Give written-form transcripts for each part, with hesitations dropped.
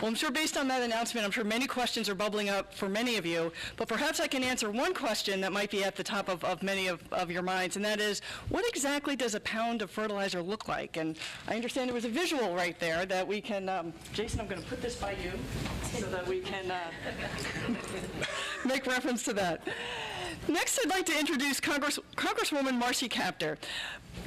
Well, I'm sure based on that announcement, I'm sure many questions are bubbling up for many of you, but perhaps I can answer one question that might be at the top of many of your minds, and that is, what exactly does a pound of fertilizer look like? And I understand there was a visual right there that we can, Jason, I'm going to put this by you so that we can make reference to that. Next, I'd like to introduce Congresswoman Marcy Kaptur.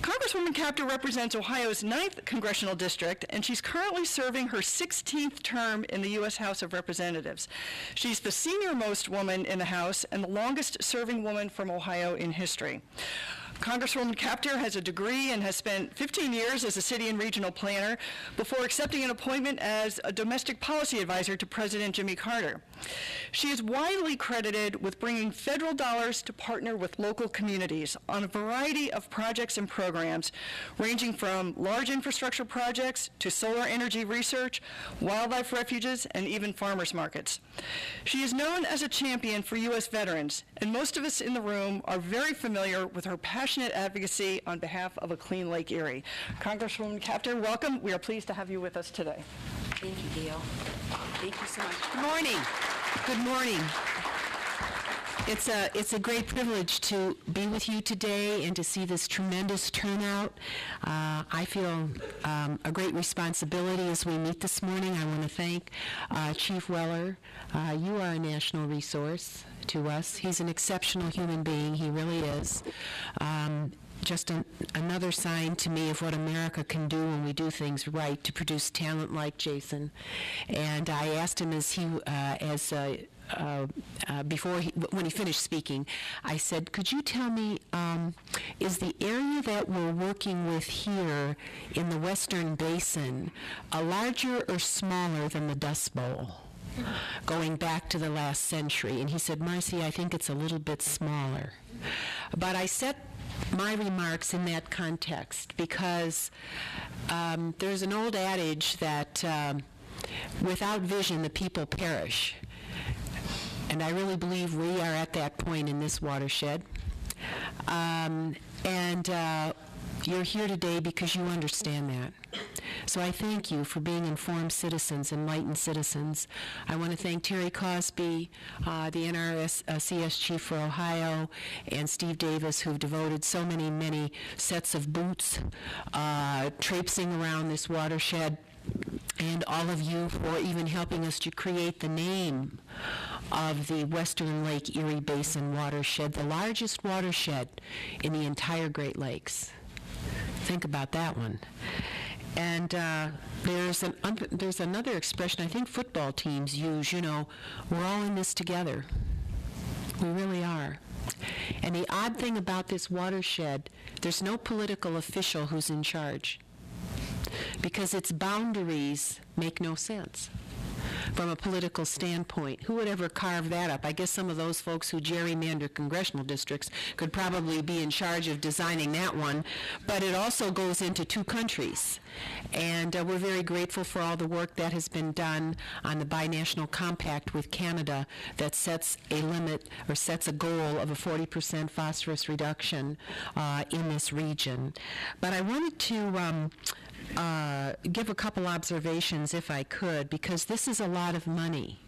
Congresswoman Kaptur represents Ohio's 9th congressional district, and she's currently serving her 16th term in the U.S. House of Representatives. She's the senior-most woman in the House and the longest-serving woman from Ohio in history. Congresswoman Kaptur has a degree and has spent 15 years as a city and regional planner before accepting an appointment as a domestic policy advisor to President Jimmy Carter. She is widely credited with bringing federal dollars to partner with local communities on a variety of projects and programs, ranging from large infrastructure projects to solar energy research, wildlife refuges, and even farmers markets. She is known as a champion for U.S. veterans, and most of us in the room are very familiar with her passionate advocacy on behalf of a clean Lake Erie. Congresswoman Kaptur, welcome. We are pleased to have you with us today. Thank you, Gail. Thank you so much. Good morning. Good morning. It's a great privilege to be with you today and to see this tremendous turnout. I feel a great responsibility as we meet this morning. I want to thank Chief Weller. You are a national resource to us. He's an exceptional human being. He really is. Just another sign to me of what America can do when we do things right to produce talent like Jason. And I asked him when he finished speaking, I said, could you tell me, is the area that we're working with here in the Western Basin larger or smaller than the Dust Bowl, going back to the last century? And he said, Marcy, I think it's a little bit smaller. But I set my remarks in that context because there's an old adage that without vision, the people perish. And I really believe we are at that point in this watershed. You're here today because you understand that. So I thank you for being informed citizens, enlightened citizens. I want to thank Terry Cosby, the NRCS chief for Ohio, and Steve Davis, who've devoted so many sets of boots traipsing around this watershed, and all of you for even helping us to create the name of the Western Lake Erie Basin watershed, the largest watershed in the entire Great Lakes. Think about that one. And there's another expression I think football teams use, we're all in this together. We really are. And the odd thing about this watershed, there's no political official who's in charge because its boundaries make no sense from a political standpoint. Who would ever carve that up? I guess some of those folks who gerrymander congressional districts could probably be in charge of designing that one, but it also goes into two countries. And we're very grateful for all the work that has been done on the binational compact with Canada that sets a limit or sets a goal of a 40% phosphorus reduction in this region. But I wanted to give a couple observations, if I could, because this is a lot of money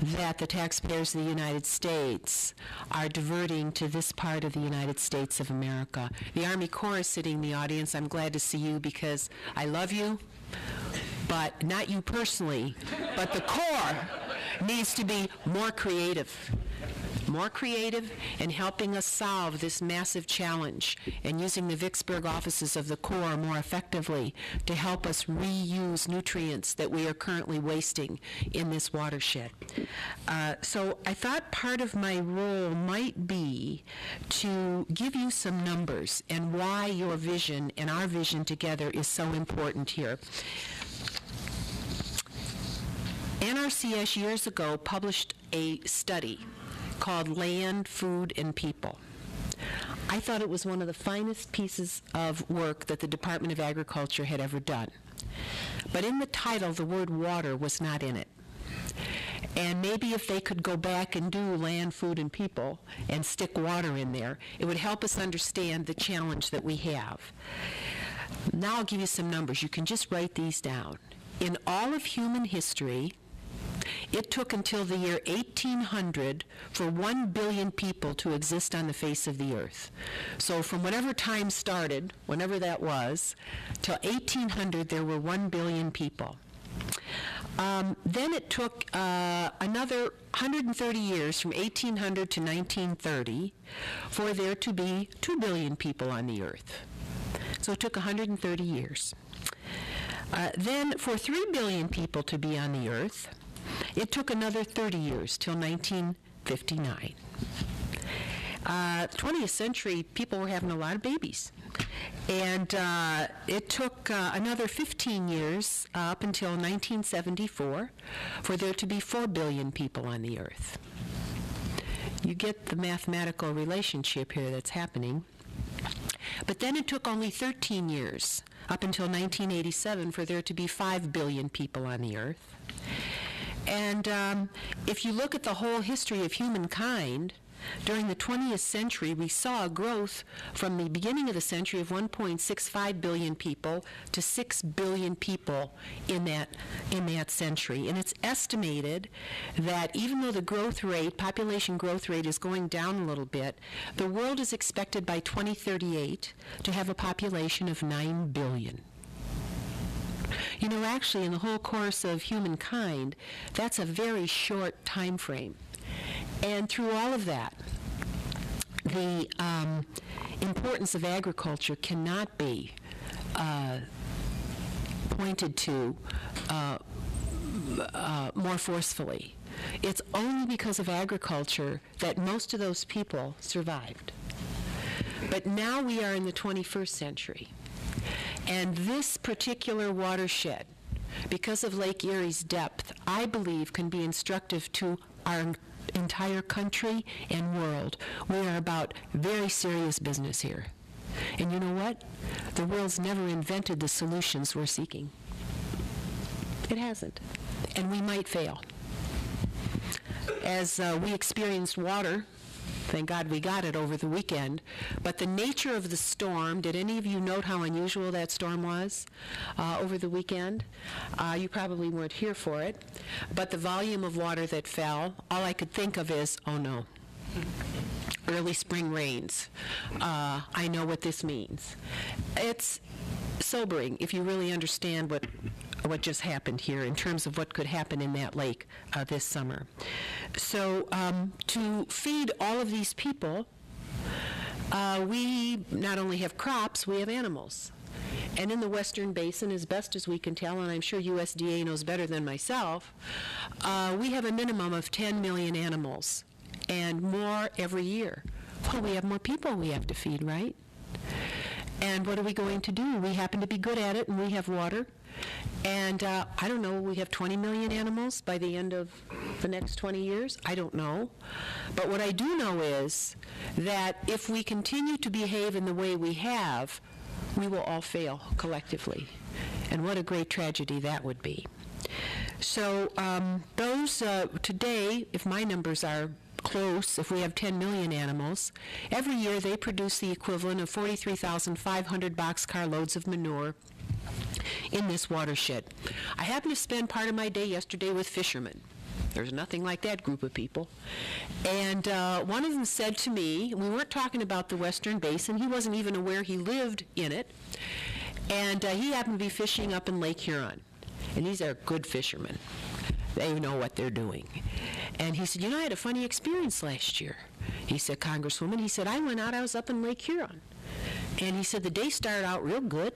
that the taxpayers of the United States are diverting to this part of the United States of America. The Army Corps is sitting in the audience. I'm glad to see you because I love you, but not you personally, but the Corps needs to be more creative in helping us solve this massive challenge and using the Vicksburg offices of the Corps more effectively to help us reuse nutrients that we are currently wasting in this watershed. So I thought part of my role might be to give you some numbers and why your vision and our vision together is so important here. NRCS years ago published a study called Land, Food, and People. I thought it was one of the finest pieces of work that the Department of Agriculture had ever done. But in the title, the word water was not in it. And maybe if they could go back and do Land, Food, and People and stick water in there, it would help us understand the challenge that we have. Now I'll give you some numbers. You can just write these down. in all of human history, it took until the year 1800 for 1 billion people to exist on the face of the earth. So from whatever time started, whenever that was, till 1800 there were 1 billion people. Then it took another 130 years, from 1800 to 1930, for there to be 2 billion people on the earth. So it took 130 years. Then for 3 billion people to be on the earth, it took another 30 years, till 1959. 20th century, people were having a lot of babies. And it took another 15 years, up until 1974, for there to be 4 billion people on the earth. You get the mathematical relationship here that's happening. But then it took only 13 years, up until 1987, for there to be 5 billion people on the earth. And if you look at the whole history of humankind, during the 20th century, we saw a growth from the beginning of the century of 1.65 billion people to 6 billion people in that century. And it's estimated that even though the growth rate, population growth rate, is going down a little bit, the world is expected by 2038 to have a population of 9 billion. You know, actually, in the whole course of humankind, that's a very short time frame. And through all of that, the importance of agriculture cannot be pointed to more forcefully. It's only because of agriculture that most of those people survived. But now we are in the 21st century. And this particular watershed, because of Lake Erie's depth, I believe can be instructive to our entire country and world. We are about very serious business here. And you know what? The world's never invented the solutions we're seeking. It hasn't. And we might fail. As we experienced water, thank God we got it over the weekend, but the nature of the storm, did any of you note how unusual that storm was over the weekend? You probably weren't here for it, but the volume of water that fell, all I could think of is, oh no, early spring rains. I know what this means. It's sobering if you really understand what just happened here in terms of what could happen in that lake this summer. So to feed all of these people, we not only have crops, we have animals. And in the Western Basin, as best as we can tell, and I'm sure USDA knows better than myself, we have a minimum of 10 million animals, and more every year. Well, we have more people we have to feed, right? And what are we going to do? We happen to be good at it, and we have water. And I don't know, we have 20 million animals by the end of the next 20 years? I don't know. But what I do know is that if we continue to behave in the way we have, we will all fail collectively. And what a great tragedy that would be. So those today, if my numbers are close, if we have 10 million animals, every year they produce the equivalent of 43,500 boxcar loads of manure in this watershed. I happened to spend part of my day yesterday with fishermen. There's nothing like that group of people. And one of them said to me, we weren't talking about the Western Basin, he wasn't even aware he lived in it, and he happened to be fishing up in Lake Huron. And these are good fishermen. They know what they're doing. And he said, you know, I had a funny experience last year. He said, Congresswoman, he said, I went out, I was up in Lake Huron. And he said, the day started out real good.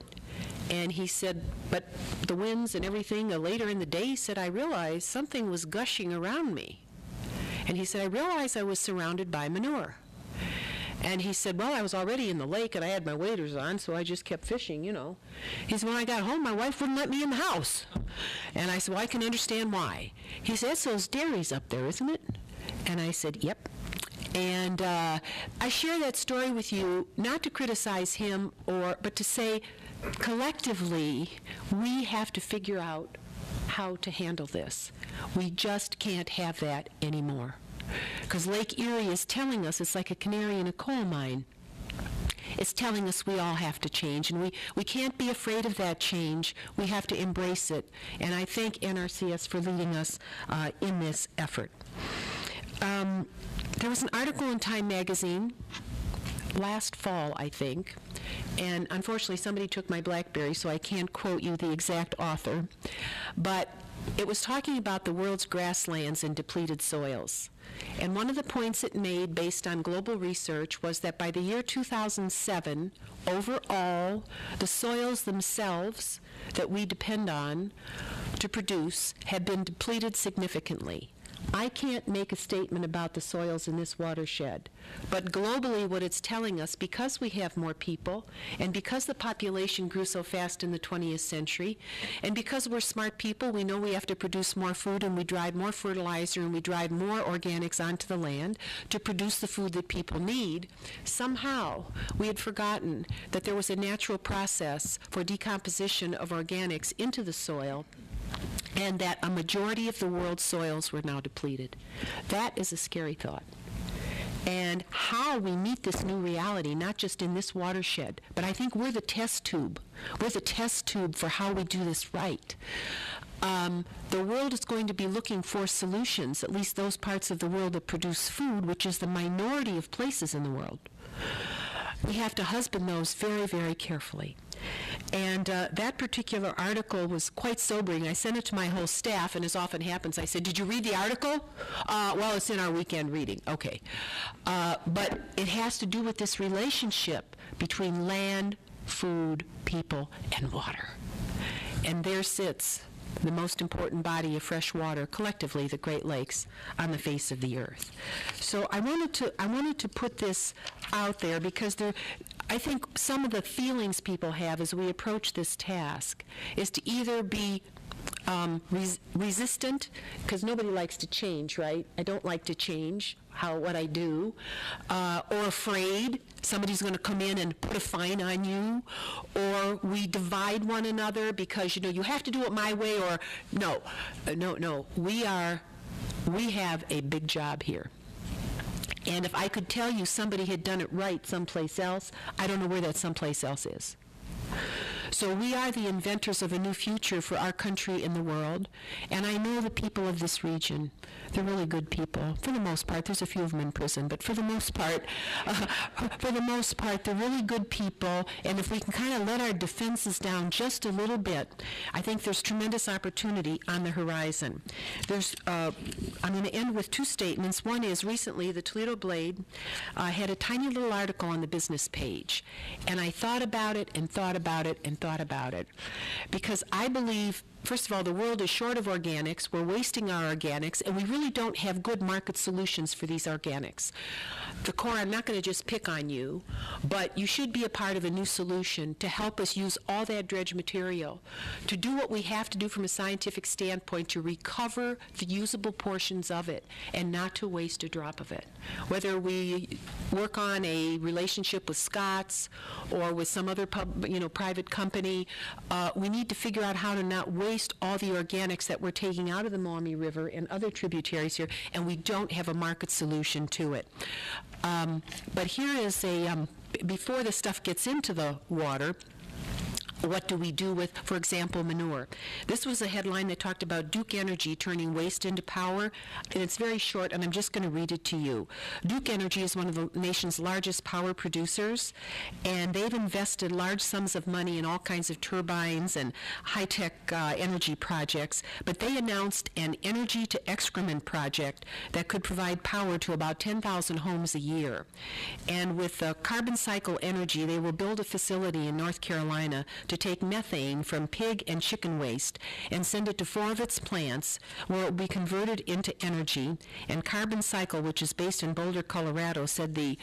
And he said, but the winds and everything, later in the day, he said, I realized something was gushing around me. And he said, I realized I was surrounded by manure. And he said, well, I was already in the lake, and I had my waders on, so I just kept fishing, you know. He said, when I got home, my wife wouldn't let me in the house. And I said, well, I can understand why. He said, it's those dairies up there, isn't it? And I said, yep. And I share that story with you, not to criticize him, but to say, collectively, we have to figure out how to handle this. We just can't have that anymore. Because Lake Erie is telling us it's like a canary in a coal mine. is telling us we all have to change, and we can't be afraid of that change. We have to embrace it, and I thank NRCS for leading us in this effort. There was an article in Time magazine last fall, I think, and unfortunately somebody took my BlackBerry, so I can't quote you the exact author, but it was talking about the world's grasslands and depleted soils. And one of the points it made, based on global research, was that by the year 2007, overall, the soils themselves that we depend on to produce have been depleted significantly. I can't make a statement about the soils in this watershed, but globally what it's telling us, because we have more people, and because the population grew so fast in the 20th century, and because we're smart people, we know we have to produce more food, and we drive more fertilizer, and we drive more organics onto the land to produce the food that people need. Somehow, we had forgotten that there was a natural process for decomposition of organics into the soil, and that a majority of the world's soils were now depleted. That is a scary thought. And how we meet this new reality, not just in this watershed, but I think we're the test tube. We're the test tube for how we do this right. The world is going to be looking for solutions, at least those parts of the world that produce food, which is the minority of places in the world. We have to husband those very, very carefully. And that particular article was quite sobering. I sent it to my whole staff, and as often happens, I said, "Did you read the article?" Well, it's in our weekend reading. Okay. But it has to do with this relationship between land, food, people, and water. And there sits the most important body of fresh water, collectively the Great Lakes, on the face of the earth. So I wanted to put this out there because I think some of the feelings people have as we approach this task is to either be resistant, because nobody likes to change, right? I don't like to change what I do, or afraid somebody's going to come in and put a fine on you, or we divide one another because, you have to do it my way, or no. We have a big job here. And if I could tell you somebody had done it right someplace else, I don't know where that someplace else is. So we are the inventors of a new future for our country and the world, and I know the people of this region. They're really good people, for the most part. There's a few of them in prison, but for the most part, they're really good people, and if we can kind of let our defenses down just a little bit, I think there's tremendous opportunity on the horizon. I'm going to end with two statements. One is, recently, the Toledo Blade had a tiny little article on the business page, and I thought about it and thought about it and thought about it, because I believe, first of all, the world is short of organics. We're wasting our organics, and we really don't have good market solutions for these organics. The Corps, I'm not going to just pick on you, but you should be a part of a new solution to help us use all that dredge material to do what we have to do from a scientific standpoint to recover the usable portions of it and not to waste a drop of it. Whether we work on a relationship with Scott's or with some other private company, we need to figure out how to not waste all the organics that we're taking out of the Maumee River and other tributaries here, and we don't have a market solution to it. But here is before the stuff gets into the water, what do we do with, for example, manure? This was a headline that talked about Duke Energy turning waste into power, and it's very short, and I'm just going to read it to you. Duke Energy is one of the nation's largest power producers, and they've invested large sums of money in all kinds of turbines and high-tech energy projects, but they announced an energy-to-excrement project that could provide power to about 10,000 homes a year. And with Carbon Cycle Energy, they will build a facility in North Carolina to take methane from pig and chicken waste and send it to 4 of its plants where it will be converted into energy. And Carbon Cycle, which is based in Boulder, Colorado, said the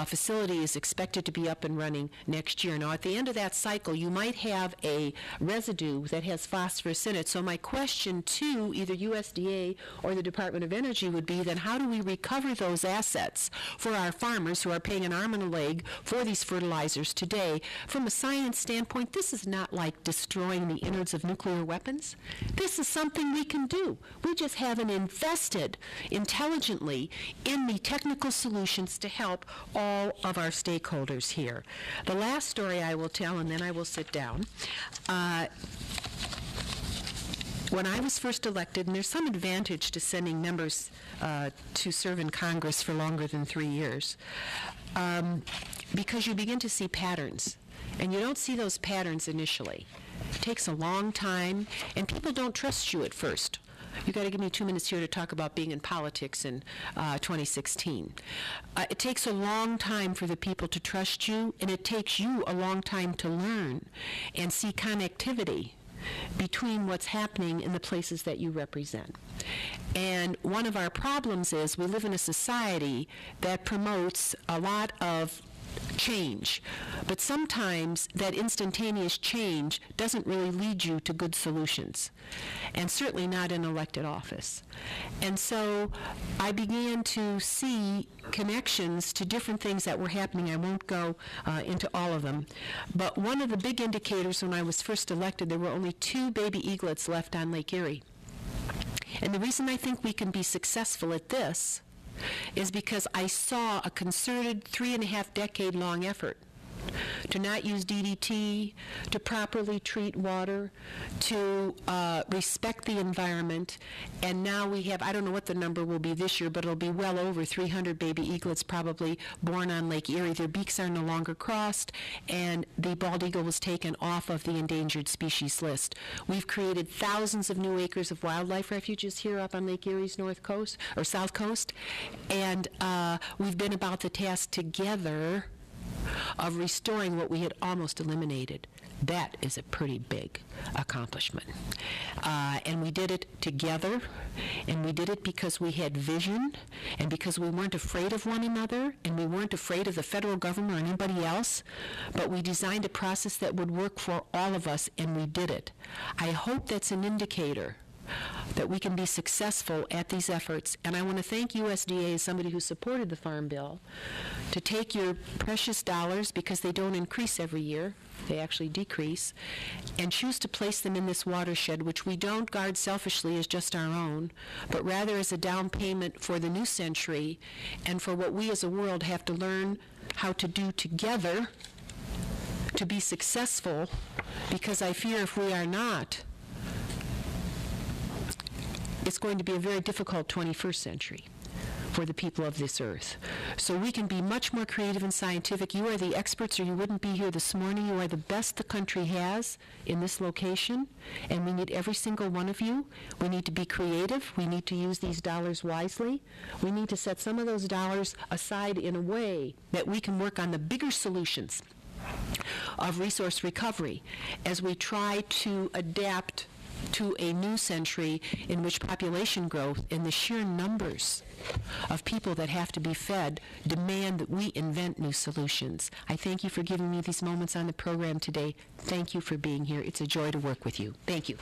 facility is expected to be up and running next year. Now, at the end of that cycle, you might have a residue that has phosphorus in it. So my question to either USDA or the Department of Energy would be, then how do we recover those assets for our farmers who are paying an arm and a leg for these fertilizers today? From a science standpoint, this this is not like destroying the innards of nuclear weapons. This is something we can do. We just haven't invested intelligently in the technical solutions to help all of our stakeholders here. The last story I will tell, and then I will sit down. When I was first elected, and there's some advantage to sending members to serve in Congress for longer than 3 years, because you begin to see patterns, and you don't see those patterns initially. It takes a long time, and people don't trust you at first. You got to give me 2 minutes here to talk about being in politics in 2016. It takes a long time for the people to trust you, and it takes you a long time to learn and see connectivity between what's happening in the places that you represent. And one of our problems is we live in a society that promotes a lot of change, but sometimes that instantaneous change doesn't really lead you to good solutions, and certainly not in elected office. And so I began to see connections to different things that were happening. I won't go into all of them, but one of the big indicators when I was first elected, there were only 2 baby eaglets left on Lake Erie. And the reason I think we can be successful at this is because I saw a concerted 3.5-decade-long effort to not use DDT, to properly treat water, to respect the environment, and now we have, I don't know what the number will be this year, but it'll be well over 300 baby eaglets probably born on Lake Erie. Their beaks are no longer crossed, and the bald eagle was taken off of the endangered species list. We've created thousands of new acres of wildlife refuges here up on Lake Erie's north coast, or south coast, and we've been about the task together of restoring what we had almost eliminated. That is a pretty big accomplishment. And we did it together, and we did it because we had vision, and because we weren't afraid of one another, and we weren't afraid of the federal government or anybody else, but we designed a process that would work for all of us, and we did it. I hope that's an indicator that we can be successful at these efforts. And I want to thank USDA, as somebody who supported the Farm Bill, to take your precious dollars, because they don't increase every year, they actually decrease, and choose to place them in this watershed, which we don't guard selfishly as just our own, but rather as a down payment for the new century and for what we as a world have to learn how to do together to be successful, because I fear if we are not, it's going to be a very difficult 21st century for the people of this earth. So we can be much more creative and scientific. You are the experts, or you wouldn't be here this morning. You are the best the country has in this location, and we need every single one of you. We need to be creative. We need to use these dollars wisely. We need to set some of those dollars aside in a way that we can work on the bigger solutions of resource recovery as we try to adapt to a new century in which population growth and the sheer numbers of people that have to be fed demand that we invent new solutions. I thank you for giving me these moments on the program today. Thank you for being here. It's a joy to work with you. Thank you.